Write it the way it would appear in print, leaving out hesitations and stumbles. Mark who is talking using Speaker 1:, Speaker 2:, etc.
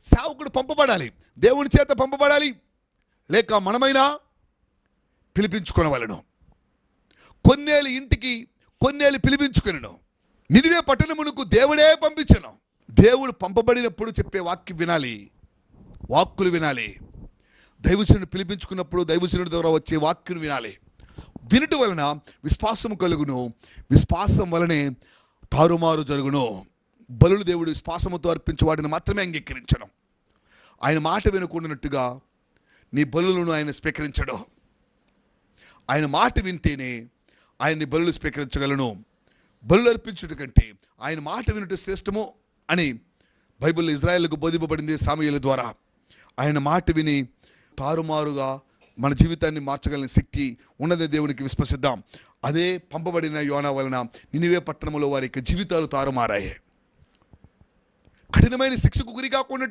Speaker 1: సేవకుడు పంపబడాలి, దేవుని చేత పంపబడాలి, లేక మనమైనా పిలిపించుకొనవలెను. కొన్నేళ్ళు ఇంటికి కొన్నేళ్ళు పిలిపించుకొనెను. నినివే పట్టణమునకు దేవుడే పంపించెను. దేవుడు పంపబడినప్పుడు చెప్పే వాక్యం వినాలి, వాక్కులు వినాలి. దైవజనుడు పిలిపించుకున్నప్పుడు దైవజనుడి ద్వారా వచ్చే వాక్యం వినాలి. వినుట వలన విశ్వాసము కలుగును, విశ్వాసం వలనే తారుమారు జరుగును. బలులు దేవుడు విశ్వాసముతో అర్పించే వాటిని మాత్రమే అంగీకరించను. ఆయన మాట వినకుండానట్టుగా నీ బలులను ఆయన స్వీకరించడు. ఆయన మాట వింటేనే ఆయన్ని బలులు స్వీకరించగలను. బలులు అర్పించుట కంటే ఆయన మాట వినుట శ్రేష్టము అని బైబిల్లో ఇజ్రాయేలుకు బోధింపబడింది సాముయేలు ద్వారా. ఆయన మాట విని తారుమారుగా మన జీవితాన్ని మార్చగలిగిన శక్తి ఉన్నదే దేవునికి విశ్వసిద్దాం. అదే పంపబడిన యోనా వలన నినివే పట్టణంలో వారి యొక్క జీవితాలు తారుమారాయి. కఠినమైన శిక్షకు గురి కాకుండా